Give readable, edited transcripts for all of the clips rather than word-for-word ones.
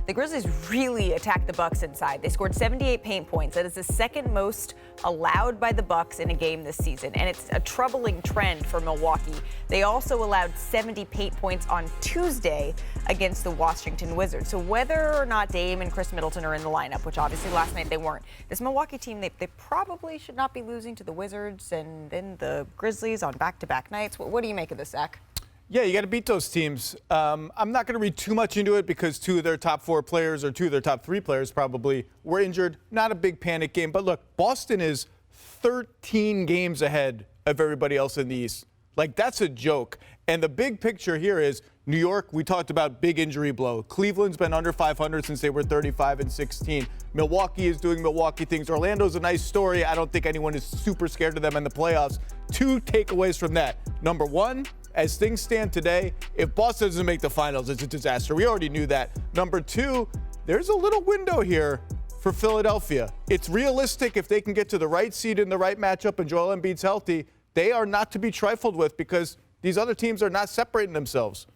the Grizzlies really attacked the Bucks inside. They scored 78 paint points. That is the second most allowed by the Bucks in a game this season, and it's a troubling trend for Milwaukee. They also allowed 70 paint points on Tuesday against the Washington Wizards. So whether or not Dame and Chris Middleton are in the lineup, which obviously last night they weren't, this Milwaukee team, they probably should not be losing to the Wizards and then the Grizzlies on back-to-back nights. What do you make of this, Zach? Yeah, you got to beat those teams. I'm not going to read too much into it because two of their top 4 players or two of their top 3 players probably were injured. Not a big panic game. But look, Boston is 13 games ahead of everybody else in the East. Like, that's a joke. And the big picture here is New York, we talked about big injury blow. Cleveland's been under 500 since they were 35-16. Milwaukee is doing Milwaukee things. Orlando's a nice story. I don't think anyone is super scared of them in the playoffs. 2 takeaways from that. Number 1, as things stand today, if Boston doesn't make the finals, it's a disaster. We already knew that. Number 2, there's a little window here for Philadelphia. It's realistic if they can get to the right seed in the right matchup and Joel Embiid's healthy. They are not to be trifled with because these other teams are not separating themselves.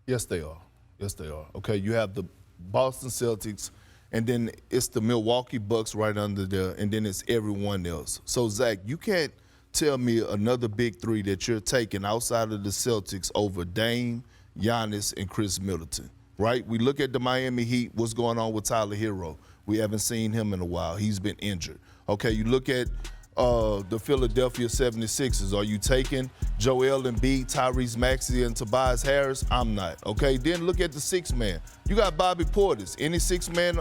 Yes, they are. Yes, they are. Okay, you have the Boston Celtics, and then it's the Milwaukee Bucks right under there, and then it's everyone else. So, Zach, you can't tell me another big 3 that you're taking outside of the Celtics over Dame, Giannis, and Chris Middleton, right? We look at the Miami Heat, what's going on with Tyler Hero. We haven't seen him in a while. He's been injured. Okay, you look at the Philadelphia 76ers. Are you taking Joel Embiid, Tyrese Maxey, and Tobias Harris? I'm not. Okay, then look at the 6-man. You got Bobby Portis. Any 6-man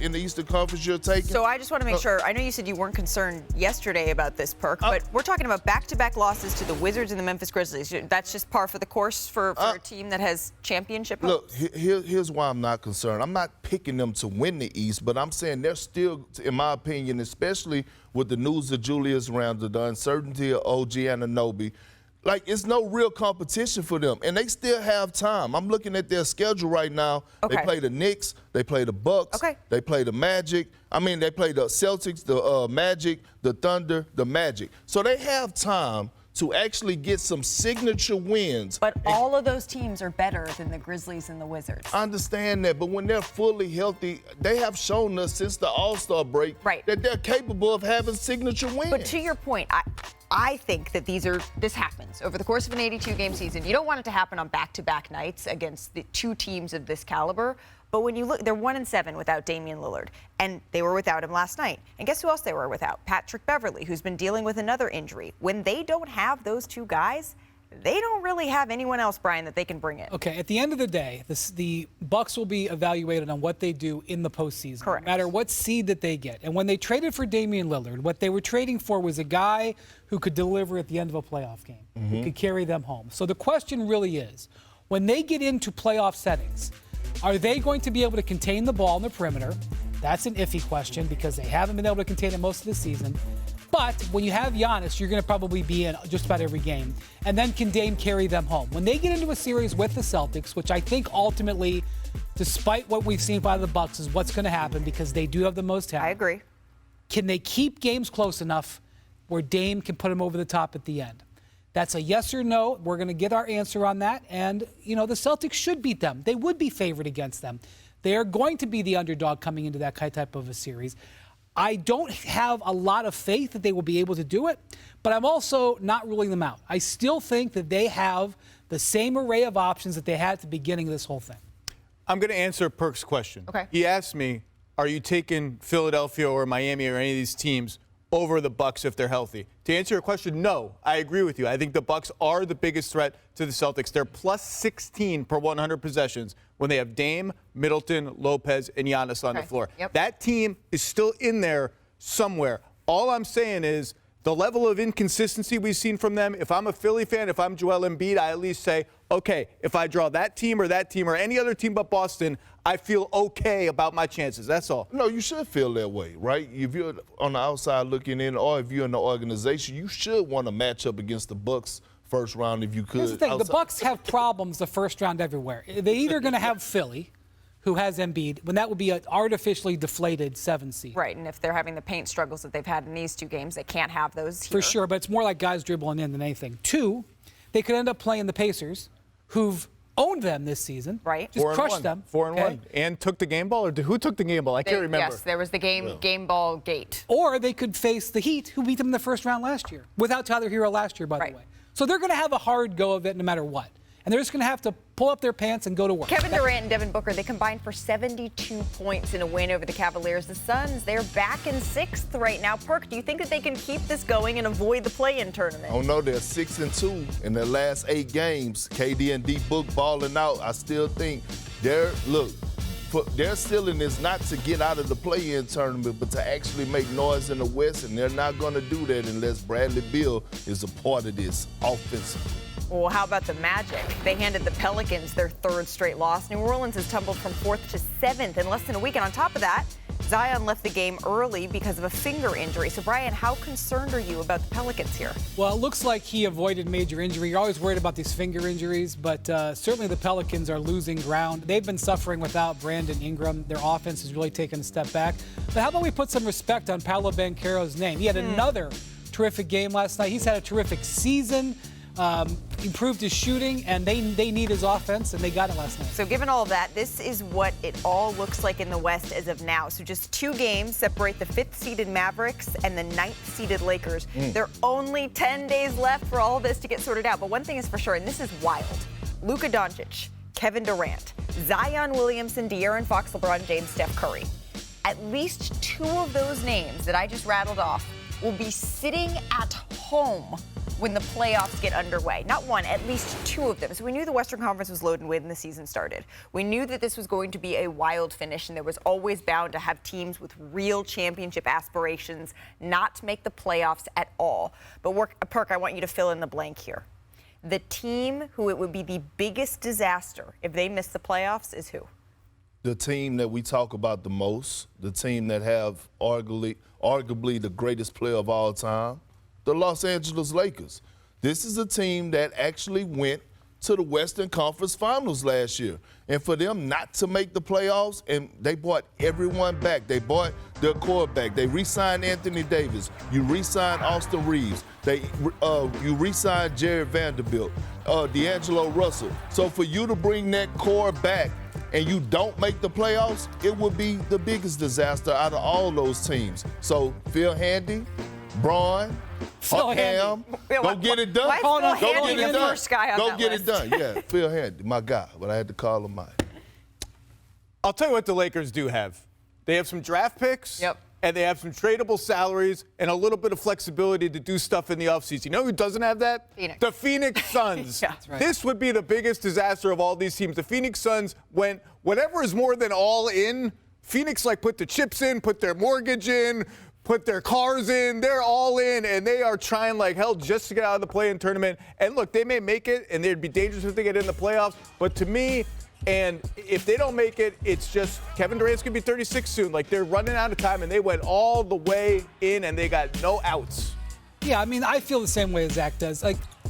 in the Eastern Conference you're taking? So I just want to make sure. I know you said you weren't concerned yesterday about this, Perk, but we're talking about back-to-back losses to the Wizards and the Memphis Grizzlies. That's just par for the course for a team that has championship hopes? Look, here's why I'm not concerned. I'm not picking them to win the East, but I'm saying they're still, in my opinion, especially with the news of Julius Randle, the uncertainty of OG Anunoby, like, it's no real competition for them, and they still have time. I'm looking at their schedule right now. Okay. They play the Knicks, they play the Bucks, they play the Magic. They play the Celtics, the Magic, the Thunder, the Magic. So they have time to actually get some signature wins. But all of those teams are better than the Grizzlies and the Wizards. I understand that, but when they're fully healthy, they have shown us since the All-Star break that they're capable of having signature wins. But to your point, I think that this happens over the course of an 82-game season. You don't want it to happen on back-to-back nights against the 2 teams of this caliber. But when you look, they're 1-7 without Damian Lillard, and they were without him last night. And guess who else they were without? Patrick Beverley, who's been dealing with another injury. When they don't have those 2 guys, they don't really have anyone else, Brian, that they can bring in. Okay, at the end of the day, the Bucks will be evaluated on what they do in the postseason, Correct. no matter what seed that they get. And when they traded for Damian Lillard, what they were trading for was a guy who could deliver at the end of a playoff game, who could carry them home. So the question really is, when they get into playoff settings, are they going to be able to contain the ball in the perimeter? That's an iffy question because they haven't been able to contain it most of the season. But when you have Giannis, you're going to probably be in just about every game. And then can Dame carry them home? When they get into a series with the Celtics, which I think ultimately, despite what we've seen by the Bucks, is what's going to happen because they do have the most talent. I agree. Can they keep games close enough where Dame can put them over the top at the end? That's a yes or no. We're going to get our answer on that. And, the Celtics should beat them. They would be favored against them. They are going to be the underdog coming into that type of a series. I don't have a lot of faith that they will be able to do it, but I'm also not ruling them out. I still think that they have the same array of options that they had at the beginning of this whole thing. I'm going to answer Perk's question. Okay. He asked me, are you taking Philadelphia or Miami or any of these teams over the Bucks if they're healthy? To answer your question, no, I agree with you. I think the Bucks are the biggest threat to the Celtics. They're plus 16 per 100 possessions when they have Dame, Middleton, Lopez, and Giannis on the floor. Yep. That team is still in there somewhere. All I'm saying is the level of inconsistency we've seen from them, if I'm a Philly fan, if I'm Joel Embiid, I at least say, okay, if I draw that team or any other team but Boston, I feel okay about my chances. That's all. No, you should feel that way, right? If you're on the outside looking in, or if you're in the organization, you should want to match up against the Bucks first round if you could. Here's the thing. The Bucks have problems the first round everywhere. They're either going to have Philly, who has Embiid, when that would be an artificially deflated 7 seed. Right, and if they're having the paint struggles that they've had in these 2 games, they can't have those here. For sure, but it's more like guys dribbling in than anything. 2, they could end up playing the Pacers, who've owned them this season. Right. Just 4-1. crushed them. 4-1. And took the game ball? Or who took the game ball? I can't remember. Yes, there was the game ball gate. Or they could face the Heat, who beat them in the first round last year, without Tyler Hero last year, by the way. So they're going to have a hard go of it no matter what. And they're just going to have to pull up their pants and go to work. Kevin Durant and Devin Booker, they combined for 72 points in a win over the Cavaliers. The Suns, they're back in 6th right now. Perk, do you think that they can keep this going and avoid the play-in tournament? Oh, no, they're 6-2 in their last 8 games. KD and D-Book balling out. I still think they're still in this not to get out of the play-in tournament, but to actually make noise in the West, and they're not going to do that unless Bradley Beal is a part of this offensively. Well, how about the Magic? They handed the Pelicans their 3rd straight loss. New Orleans has tumbled from 4th to 7th in less than a week. And on top of that, Zion left the game early because of a finger injury. So, Brian, how concerned are you about the Pelicans here? Well, it looks like he avoided major injury. You're always worried about these finger injuries, but certainly the Pelicans are losing ground. They've been suffering without Brandon Ingram. Their offense has really taken a step back. But how about we put some respect on Paolo Banchero's name? He had another terrific game last night. He's had a terrific season. Improved his shooting, and they need his offense, and they got it last night. So given all of that, this is what it all looks like in the West as of now. So just 2 games separate the 5th-seeded Mavericks and the 9th-seeded Lakers. There are only 10 days left for all of this to get sorted out. But one thing is for sure, and this is wild, Luka Doncic, Kevin Durant, Zion Williamson, De'Aaron Fox, LeBron James, Steph Curry. At least 2 of those names that I just rattled off will be sitting at home when the playoffs get underway. Not one, at least 2 of them. So we knew the Western Conference was loaded when the season started. We knew that this was going to be a wild finish, and there was always bound to have teams with real championship aspirations not make the playoffs at all. But Perk, I want you to fill in the blank here. The team who it would be the biggest disaster if they miss the playoffs is who? The team that we talk about the most, the team that have arguably the greatest player of all time, the Los Angeles Lakers. This is a team that actually went to the Western Conference Finals last year. And for them not to make the playoffs, and they brought everyone back. They brought their quarterback. They re-signed Anthony Davis. You re-signed Austin Reeves. You re-signed Jerry Vanderbilt, D'Angelo Russell. So for you to bring that core back and you don't make the playoffs, it would be the biggest disaster out of all those teams. So Phil Handy, Braun, Cam, go get it done. Why is Phil Handy the first guy on that list? Go get list? it done. Yeah, Phil Handy, my guy, but I had to call him mine. I'll tell you what the Lakers do have. They have some draft picks. Yep. And they have some tradable salaries and a little bit of flexibility to do stuff in the offseason. You know who doesn't have that? Phoenix. The Phoenix Suns. Yeah, that's right. This would be the biggest disaster of all these teams. The Phoenix Suns, when whatever is more than all in, Phoenix put the chips in, put their mortgage in, put their cars in. They're all in, and they are trying like hell just to get out of the play-in tournament. And look, they may make it, and they'd be dangerous if they get in the playoffs. But to me, and if they don't make it, it's just Kevin Durant's going to be 36 soon. They're running out of time, and they went all the way in, and they got no outs. Yeah, I mean, I feel the same way as Zach does.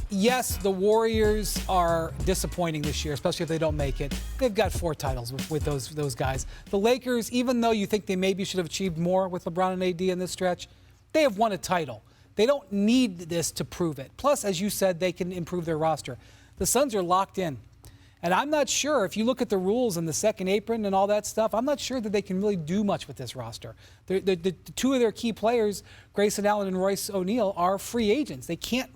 Yes, the Warriors are disappointing this year, especially if they don't make it. They've got 4 titles with those guys. The Lakers, even though you think they maybe should have achieved more with LeBron and AD in this stretch, they have won a title. They don't need this to prove it. Plus, as you said, they can improve their roster. The Suns are locked in. And I'm not sure, if you look at the rules and the second apron and all that stuff, I'm not sure that they can really do much with this roster. The 2 of their key players, Grayson Allen and Royce O'Neal, are free agents. They can't,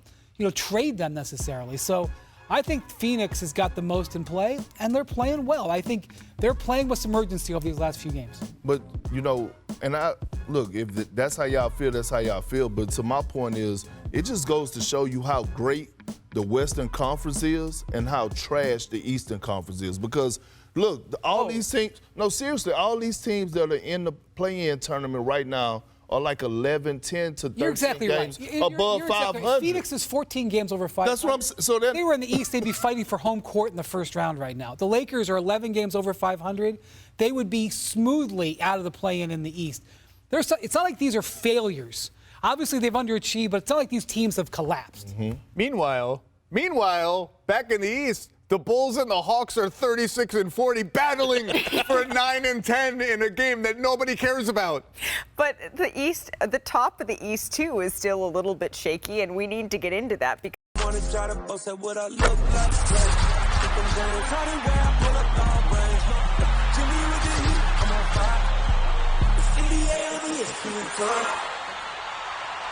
trade them necessarily. So I think Phoenix has got the most in play, and they're playing well. I think they're playing with some urgency over these last few games. But, look, if that's how y'all feel, that's how y'all feel. But to my point is, it just goes to show you how great the Western Conference is and how trash the Eastern Conference is. Because, look, all these teams, no, seriously, all these teams that are in the play-in tournament right now are 11, 10 to 13 You're exactly games right. above 500. Phoenix is 14 games over 500. That's what I'm saying. So if they were in the East, they'd be fighting for home court in the first round right now. The Lakers are 11 games over 500. They would be smoothly out of the play-in in the East. It's not like these are failures. Obviously, they've underachieved, but it's not like these teams have collapsed. Mm-hmm. Meanwhile, back in the East, the Bulls and the Hawks are 36-40, battling for 9-10 in a game that nobody cares about. But the top of the East, too, is still a little bit shaky, and we need to get into that because them James Harden where I pull up all brains. Jimmy with the heat, I'm on fire. It's NBA over here,